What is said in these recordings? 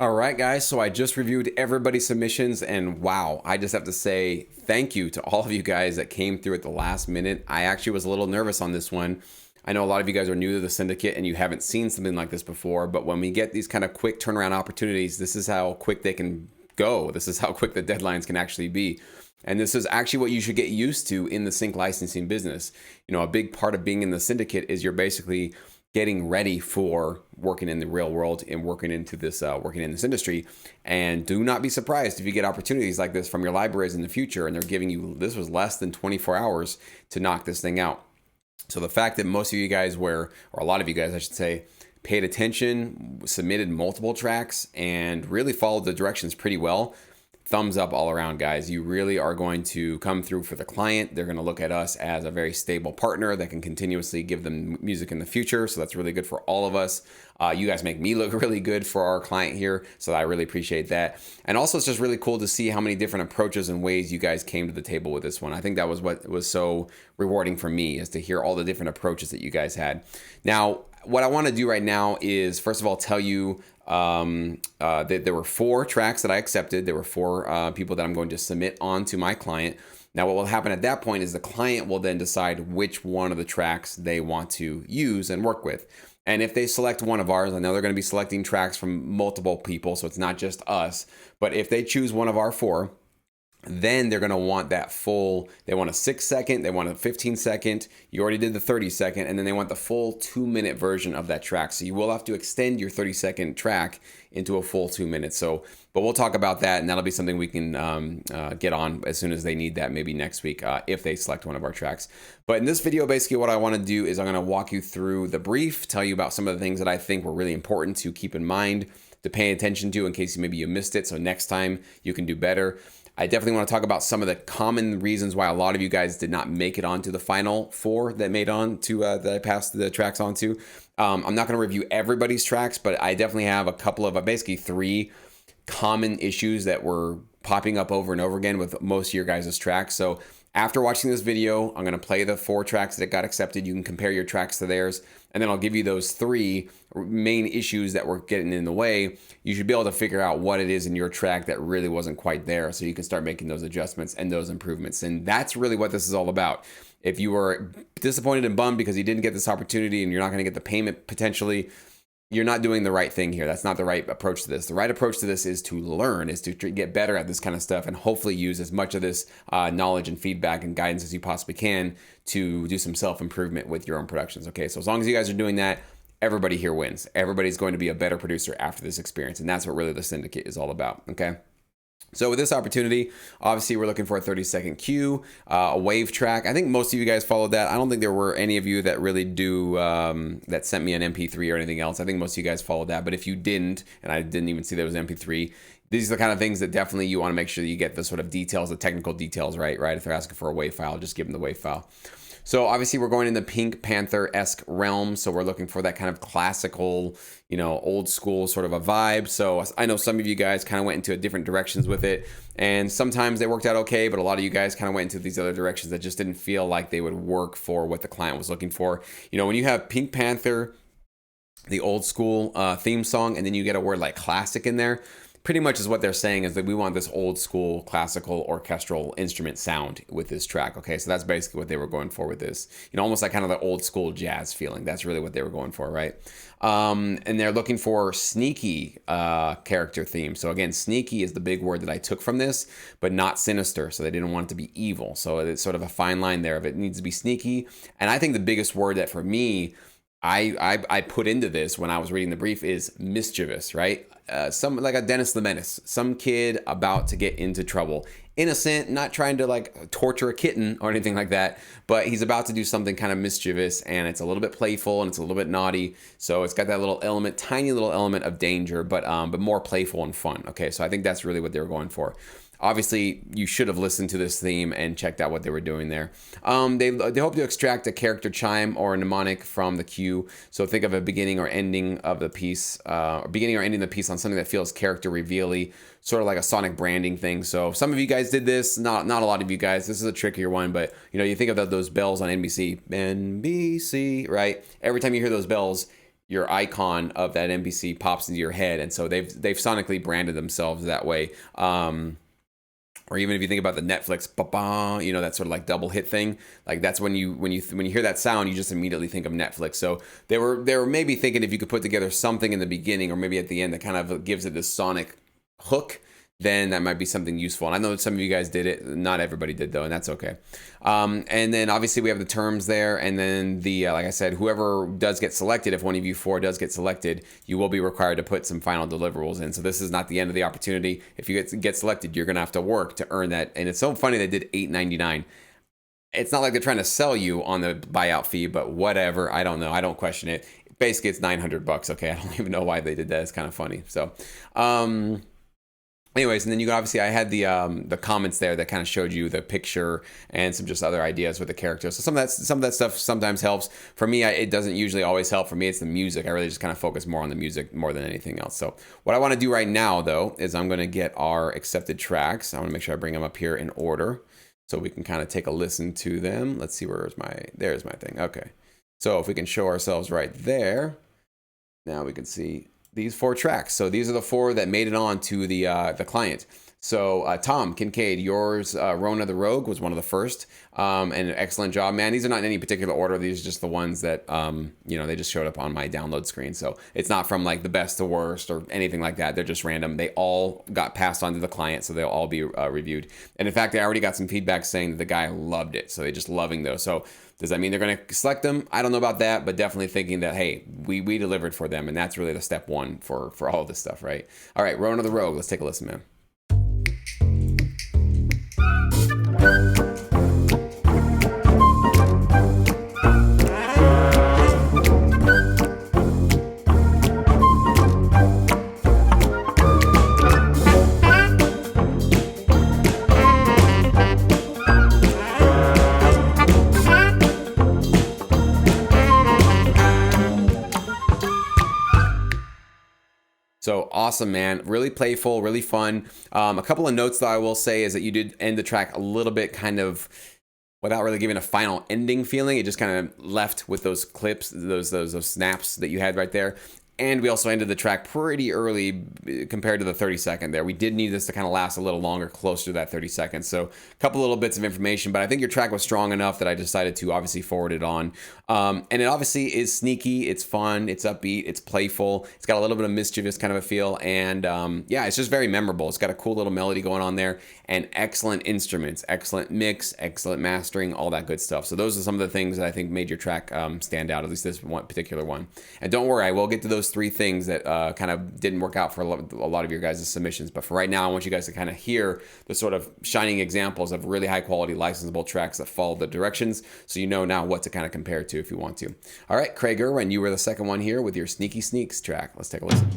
All right, guys. So I just reviewed everybody's submissions, and wow, I just have to say thank you to all of you guys that came through at the last minute. I actually was a little nervous on this one. I know a lot of you guys are new to the syndicate and you haven't seen something like this before, but when we get these kind of quick turnaround opportunities, this is how quick they can go. This is how quick the deadlines can actually be. And this is actually what you should get used to in the sync licensing business. You know, a big part of being in the syndicate is you're basically getting ready for working in the real world and working into this working in this industry. And do not be surprised if you get opportunities like this from your libraries in the future and they're giving you, this was less than 24 hours to knock this thing out. So the fact that most of you guys were, or a lot of you guys I should say, paid attention, submitted multiple tracks, and really followed the directions pretty well, thumbs up all around, guys. You really are going to come through for the client. They're going to look at us as a very stable partner that can continuously give them music in the future. So that's really good for all of us. You guys make me look really good for our client here. So I really appreciate that. And also, it's just really cool to see how many different approaches and ways you guys came to the table with this one. I think that was what was so rewarding for me, is to hear all the different approaches that you guys had. Now, what I want to do right now is, first of all, tell you that there were 4 tracks that I accepted. There were 4 people that I'm going to submit on to my client. Now, what will happen at that point is the client will then decide which one of the tracks they want to use and work with. And if they select one of ours, I know they're going to be selecting tracks from multiple people, so it's not just us. But if they choose one of our 4, then they're going to want that full, they want a 6-second, they want a 15-second, you already did the 30-second, and then they want the full 2-minute version of that track. So you will have to extend your 30-second track into a full 2 minutes. So, but we'll talk about that, and that'll be something we can get on as soon as they need that, maybe next week, if they select one of our tracks. But in this video, basically what I want to do is I'm going to walk you through the brief, tell you about some of the things that I think were really important to keep in mind, to pay attention to in case maybe you missed it, so next time you can do better. I definitely want to talk about some of the common reasons why a lot of you guys did not make it onto the final 4 that made on to that I passed the tracks on to. I'm not going to review everybody's tracks, but I definitely have a couple of basically 3 common issues that were popping up over and over again with most of your guys' tracks. So after watching this video, I'm going to play the 4 tracks that got accepted. You can compare your tracks to theirs, and then I'll give you those 3 main issues that were getting in the way. You should be able to figure out what it is in your track that really wasn't quite there, so you can start making those adjustments and those improvements. And that's really what this is all about. If you were disappointed and bummed because you didn't get this opportunity and you're not going to get the payment potentially, you're not doing the right thing here. That's not the right approach to this. The right approach to this is to learn, is to get better at this kind of stuff, and hopefully use as much of this knowledge and feedback and guidance as you possibly can to do some self-improvement with your own productions. Okay, so as long as you guys are doing that, everybody here wins. Everybody's going to be a better producer after this experience, and that's what really the syndicate is all about. Okay. So with this opportunity, obviously we're looking for a 30-second cue, a wave track. I think most of you guys followed that. I don't think there were any of you that really do, that sent me an MP3 or anything else. I think most of you guys followed that. But if you didn't, and I didn't even see there was an MP3, these are the kind of things that definitely you want to make sure that you get the sort of details, the technical details right? If they're asking for a WAV file, just give them the WAV file. So obviously we're going in the Pink Panther-esque realm. So we're looking for that kind of classical, old school sort of a vibe. So I know some of you guys kind of went into different directions with it, and sometimes they worked out okay, but a lot of you guys kind of went into these other directions that just didn't feel like they would work for what the client was looking for. When you have Pink Panther, the old school theme song, and then you get a word like classic in there, pretty much is what they're saying is that we want this old school classical orchestral instrument sound with this track. Okay, so that's basically what they were going for with this. Almost like kind of the old school jazz feeling. That's really what they were going for, right? And they're looking for sneaky character theme. So again, sneaky is the big word that I took from this, but not sinister. So they didn't want it to be evil. So it's sort of a fine line there of it needs to be sneaky. And I think the biggest word that for me, I put into this when I was reading the brief is mischievous, right? Some like a Dennis the Menace, some kid about to get into trouble. Innocent, not trying to like torture a kitten or anything like that, but he's about to do something kind of mischievous, and it's a little bit playful and it's a little bit naughty. So it's got that little element, tiny little element of danger, but more playful and fun. Okay, so I think that's really what they were going for. Obviously, you should have listened to this theme and checked out what they were doing there. They hope to extract a character chime or a mnemonic from the cue. So think of a beginning or ending of the piece, or beginning or ending the piece on something that feels character reveal-y, sort of like a sonic branding thing. So some of you guys did this, not a lot of you guys. This is a trickier one, but you think of those bells on NBC, right? Every time you hear those bells, your icon of that NPC pops into your head, and so they've sonically branded themselves that way. Or even if you think about the Netflix, ba-ba, you know, that sort of like double hit thing, like that's when you hear that sound, you just immediately think of Netflix. So they were maybe thinking if you could put together something in the beginning or maybe at the end that kind of gives it this sonic hook, then that might be something useful. And I know some of you guys did it. Not everybody did though, and that's okay. And then obviously we have the terms there. And then the, like I said, whoever does get selected, if one of you four does get selected, you will be required to put some final deliverables in. So this is not the end of the opportunity. If you get selected, you're going to have to work to earn that. And it's so funny they did $8.99. It's not like they're trying to sell you on the buyout fee, but whatever. I don't know. I don't question it. Basically, it's $900. Okay. I don't even know why they did that. It's kind of funny. So, anyways, and then you can obviously, I had the comments there that kind of showed you the picture and some just other ideas with the characters. So some of that stuff sometimes helps. For me, it doesn't usually always help. For me, it's the music. I really just kind of focus more on the music more than anything else. So what I want to do right now, though, is I'm going to get our accepted tracks. I want to make sure I bring them up here in order so we can kind of take a listen to them. Let's see, there's my thing. Okay. So if we can show ourselves right there, now we can see these 4 tracks. So these are the 4 that made it on to the client. So Tom Kincaid, yours, Rona the Rogue was one of the first, and an excellent job, man. These are not in any particular order. These are just the ones that, they just showed up on my download screen. So it's not from like the best to worst or anything like that. They're just random. They all got passed on to the client, so they'll all be reviewed. And in fact, I already got some feedback saying that the guy loved it. So they're just loving those. So does that mean they're going to select them? I don't know about that, but definitely thinking that, hey, we delivered for them. And that's really the step one for all of this stuff, right? All right, Rona the Rogue. Let's take a listen, man. So awesome, man. Really playful, really fun. A couple of notes that I will say is that you did end the track a little bit kind of without really giving a final ending feeling. It just kind of left with those clips, those snaps that you had right there. And we also ended the track pretty early compared to the 30-second there. We did need this to kind of last a little longer, closer to that 30 seconds. So a couple little bits of information, but I think your track was strong enough that I decided to obviously forward it on. And it obviously is sneaky, it's fun, it's upbeat, it's playful. It's got a little bit of mischievous kind of a feel. And yeah, it's just very memorable. It's got a cool little melody going on there and excellent instruments, excellent mix, excellent mastering, all that good stuff. So those are some of the things that I think made your track stand out, at least this one particular one. And don't worry, I will get to those 3 things that kind of didn't work out for a lot of your guys' submissions. But for right now, I want you guys to kind of hear the sort of shining examples of really high quality licensable tracks that follow the directions, so you know now what to kind of compare to if you want to. All right, Craig Irwin, you were the second one here with your Sneaky Sneaks track. Let's take a listen.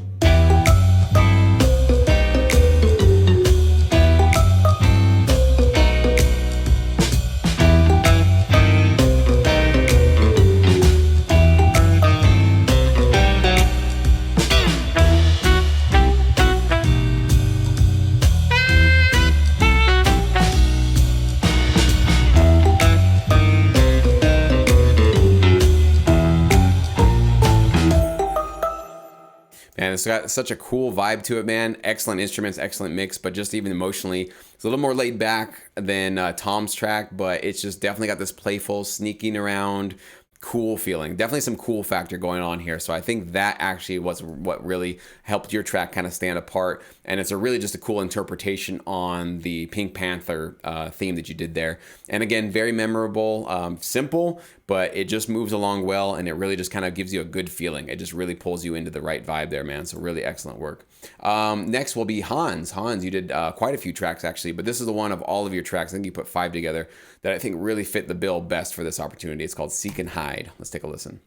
And it's got such a cool vibe to it, man. Excellent instruments, excellent mix, but just even emotionally, it's a little more laid back than Tom's track, but it's just definitely got this playful, sneaking around, cool feeling. Definitely some cool factor going on here. So I think that actually was what really helped your track kind of stand apart. And it's really just a cool interpretation on the Pink Panther theme that you did there. And again, very memorable, simple, but it just moves along well, and it really just kind of gives you a good feeling. It just really pulls you into the right vibe there, man. So really excellent work. Next will be Hans. Hans, you did quite a few tracks actually, but this is the one of all of your tracks, I think you put 5 together, that I think really fit the bill best for this opportunity. It's called Seek and Hide. Let's take a listen.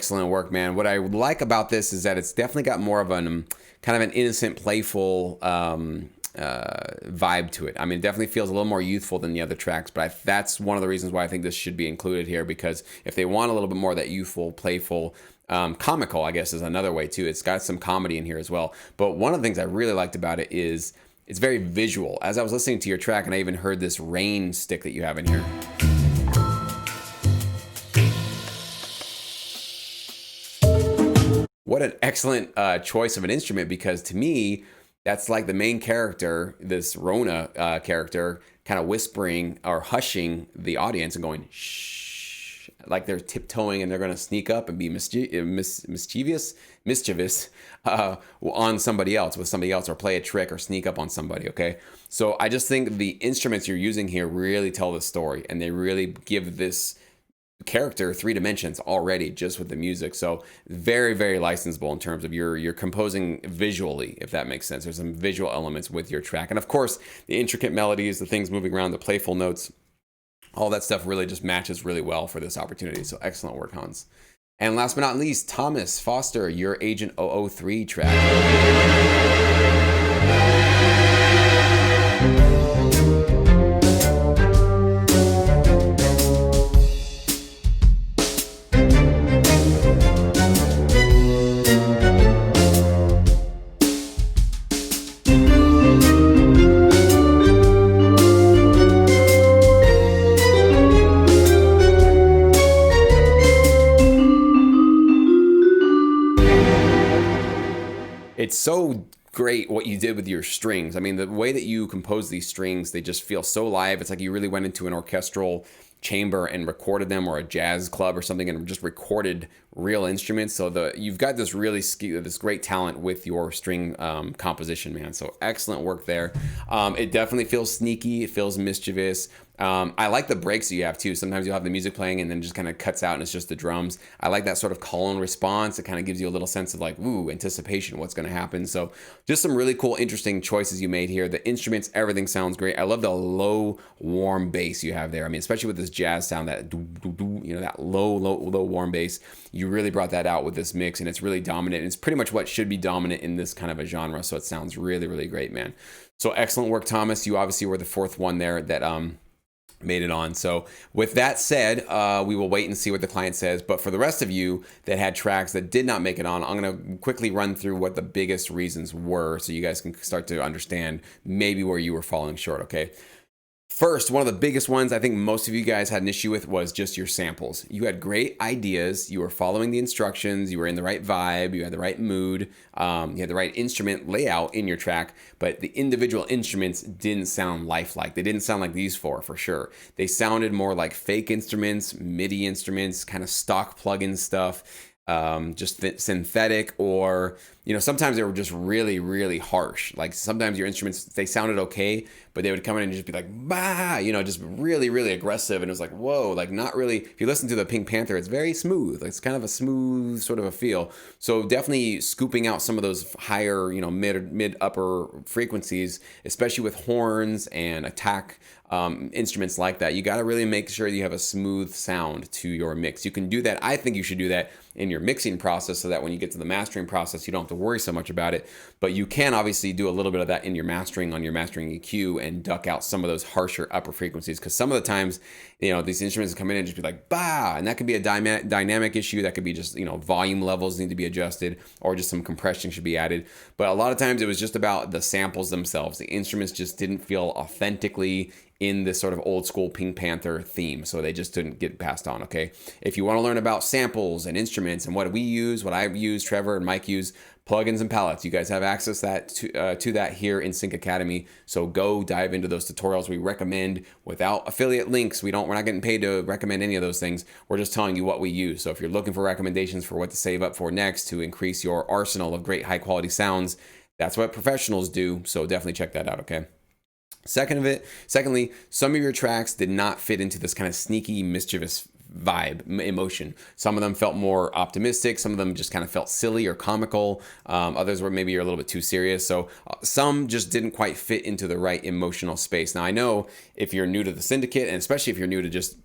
Excellent work, man. What I like about this is that it's definitely got more of an kind of an innocent, playful vibe to it. I mean, it definitely feels a little more youthful than the other tracks, but that's one of the reasons why I think this should be included here, because if they want a little bit more of that youthful, playful, comical, I guess is another way too. It's got some comedy in here as well. But one of the things I really liked about it is it's very visual. As I was listening to your track, and I even heard this rain stick that you have in here. What an excellent choice of an instrument, because to me, that's like the main character, this Rona character, kind of whispering or hushing the audience and going, shh, like they're tiptoeing and they're going to sneak up and be mischievous on somebody else, with somebody else, or play a trick or sneak up on somebody, okay? So I just think the instruments you're using here really tell the story, and they really give this character 3 dimensions already just with the music. So very, very licensable in terms of you're composing visually, if that makes sense. There's some visual elements with your track, and of course the intricate melodies, the things moving around, the playful notes, all that stuff really just matches really well for this opportunity. So excellent work, Hans. And last but not least, Thomas Foster, your Agent 003 track. It's so great what you did with your strings. I mean, the way that you compose these strings, they just feel so live. It's like you really went into an orchestral chamber and recorded them, or a jazz club or something, and just recorded real instruments. So you've got this this great talent with your string composition, man. So excellent work there. It definitely feels sneaky. It feels mischievous. I like the breaks that you have too. Sometimes you'll have the music playing and then just kind of cuts out and it's just the drums. I like that sort of call and response. It kind of gives you a little sense of like, ooh, anticipation, what's going to happen. So just some really cool, interesting choices you made here. The instruments, everything sounds great. I love the low, warm bass you have there. I mean, especially with this jazz sound, that that low, warm bass. You really brought that out with this mix, and it's really dominant. And it's pretty much what should be dominant in this kind of a genre. So it sounds really, really great, man. So excellent work, Thomas. You obviously were the 4th one there that made it on. So with that said, we will wait and see what the client says. But for the rest of you that had tracks that did not make it on, I'm going to quickly run through what the biggest reasons were, so you guys can start to understand maybe where you were falling short, okay? First, one of the biggest ones I think most of you guys had an issue with was just your samples. You had great ideas, you were following the instructions, you were in the right vibe, you had the right mood, you had the right instrument layout in your track, but the individual instruments didn't sound lifelike. They didn't sound like these four, for sure. They sounded more like fake instruments, MIDI instruments, kind of stock plugin stuff, just synthetic, or sometimes they were just really, really harsh. Like sometimes your instruments, they sounded okay, but they would come in and just be like, bah, just really, really aggressive. And it was like, whoa, like not really. If you listen to the Pink Panther, it's very smooth. Like it's kind of a smooth sort of a feel. So definitely scooping out some of those higher, mid upper frequencies, especially with horns and attack instruments like that. You got to really make sure you have a smooth sound to your mix. You can do that. I think you should do that in your mixing process, so that when you get to the mastering process, you don't have to worry so much about it. But you can obviously do a little bit of that in your mastering, on your mastering EQ, and duck out some of those harsher upper frequencies, because some of the times these instruments come in and just be like bah, and that could be a dynamic issue. That could be just volume levels need to be adjusted, or just some compression should be added. But a lot of times it was just about the samples themselves. The instruments just didn't feel authentically in this sort of old school Pink Panther theme, so they just didn't get passed on, okay? If you want to learn about samples and instruments and what we use, what I use, Trevor and Mike use, plugins and palettes, you guys have access to that here in Sync Academy. So go dive into those tutorials. We recommend, without affiliate links. We're not getting paid to recommend any of those things. We're just telling you what we use. So if you're looking for recommendations for what to save up for next to increase your arsenal of great high quality sounds, that's what professionals do. So definitely check that out, okay? Secondly, some of your tracks did not fit into this kind of sneaky, mischievous vibe, emotion. Some of them felt more optimistic. Some of them just kind of felt silly or comical. Others were maybe you're a little bit too serious. So some just didn't quite fit into the right emotional space. Now, I know if you're new to the syndicate, and especially if you're new to just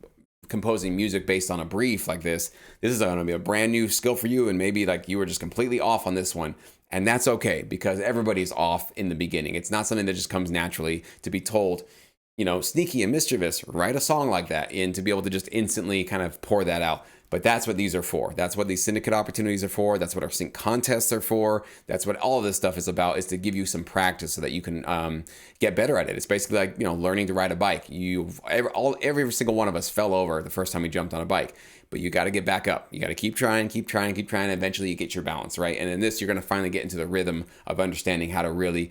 composing music based on a brief like this is going to be a brand new skill for you, and maybe like you were just completely off on this one. And that's okay, because everybody's off in the beginning. It's not something that just comes naturally to be told, you know, sneaky and mischievous, write a song like that, and to be able to just instantly kind of pour that out. But that's what these are for. That's what these syndicate opportunities are for. That's what our sync contests are for. That's what all of this stuff is about, is to give you some practice so that you can get better at it. It's basically like, you know, learning to ride a bike. Every single one of us fell over the first time we jumped on a bike, but you got to get back up. You got to keep trying. And eventually you get your balance, right? And in this, you're going to finally get into the rhythm of understanding how to really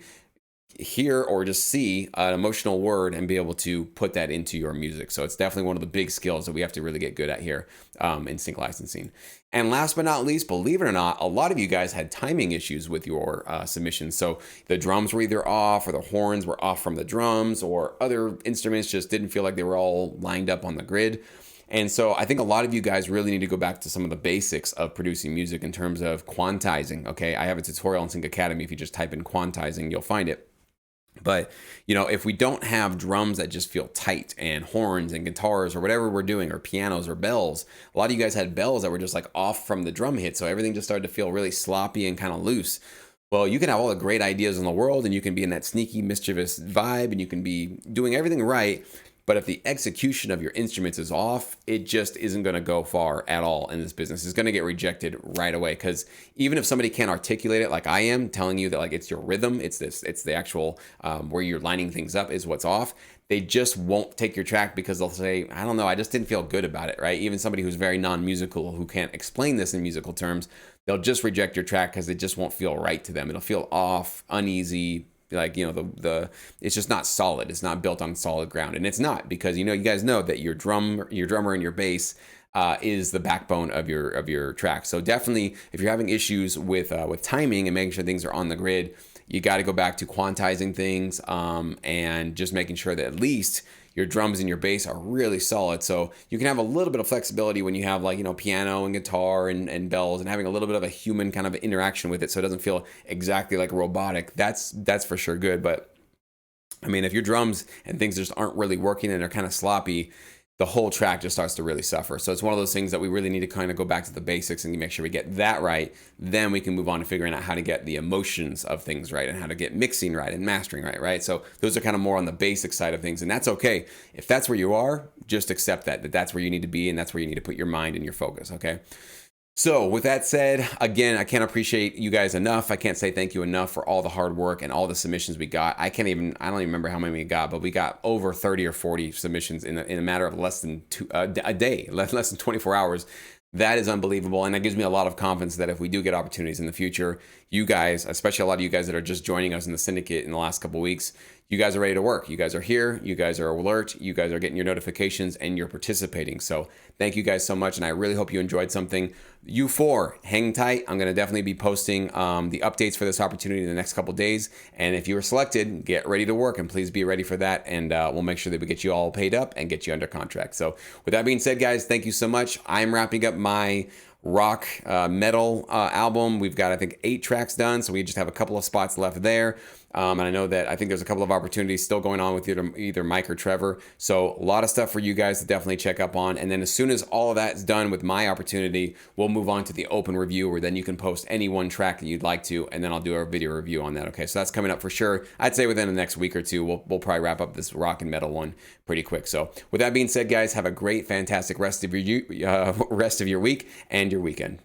hear or just see an emotional word and be able to put that into your music. So it's definitely one of the big skills that we have to really get good at here in sync licensing. And last but not least, believe it or not, a lot of you guys had timing issues with your submissions. So the drums were either off, or the horns were off from the drums, or other instruments just didn't feel like they were all lined up on the grid. And so I think a lot of you guys really need to go back to some of the basics of producing music in terms of quantizing. Okay, I have a tutorial on Sync Academy. If you just type in quantizing, you'll find it. But, you know, if we don't have drums that just feel tight, and horns and guitars or whatever we're doing, or pianos or bells, a lot of you guys had bells that were just like off from the drum hit. So everything just started to feel really sloppy and kind of loose. Well, you can have all the great ideas in the world, and you can be in that sneaky, mischievous vibe, and you can be doing everything right. But if the execution of your instruments is off, it just isn't going to go far at all in this business. It's going to get rejected right away, because even if somebody can't articulate it like I am, telling you that like it's your rhythm, it's the actual where you're lining things up is what's off, they just won't take your track, because they'll say, I don't know, I just didn't feel good about it, right? Even somebody who's very non-musical, who can't explain this in musical terms, they'll just reject your track because it just won't feel right to them. It'll feel off, uneasy, like, you know, it's just not solid. It's not built on solid ground. And it's not, because, you know, you guys know that your drummer and your bass is the backbone of your track. So definitely, if you're having issues with timing and making sure things are on the grid, you got to go back to quantizing things and just making sure that at least your drums and your bass are really solid. So you can have a little bit of flexibility when you have, like, you know, piano and guitar and bells, and having a little bit of a human kind of interaction with it, so it doesn't feel exactly like robotic. That's for sure good. But I mean, if your drums and things just aren't really working and they're kind of sloppy, the whole track just starts to really suffer. So it's one of those things that we really need to kind of go back to the basics and make sure we get that right. Then we can move on to figuring out how to get the emotions of things right, and how to get mixing right and mastering right? So those are kind of more on the basic side of things, and that's okay. If that's where you are, just accept that that's where you need to be, and that's where you need to put your mind and your focus, okay? So with that said, again, I can't appreciate you guys enough. I can't say thank you enough for all the hard work and all the submissions we got. I don't even remember how many we got, but we got over 30 or 40 submissions in a matter of less than a day, less than 24 hours. That is unbelievable. And that gives me a lot of confidence that if we do get opportunities in the future, you guys, especially a lot of you guys that are just joining us in the syndicate in the last couple of weeks, you guys are ready to work. You guys are here. You guys are alert. You guys are getting your notifications, and you're participating. So thank you guys so much. And I really hope you enjoyed something. You four, hang tight. I'm going to definitely be posting the updates for this opportunity in the next couple of days. And if you were selected, get ready to work, and please be ready for that. And we'll make sure that we get you all paid up and get you under contract. So with that being said, guys, thank you so much. I'm wrapping up my rock metal album. We've got, I think, 8 tracks done, so we just have a couple of spots left there. And I know that I think there's a couple of opportunities still going on with either Mike or Trevor. So a lot of stuff for you guys to definitely check up on. And then as soon as all of that is done with my opportunity, we'll move on to the open review, where then you can post any one track that you'd like to, and then I'll do a video review on that. Okay, so that's coming up for sure. I'd say within the next week or two, we'll probably wrap up this rock and metal one pretty quick. So with that being said, guys, have a great, fantastic rest of your week and your weekend.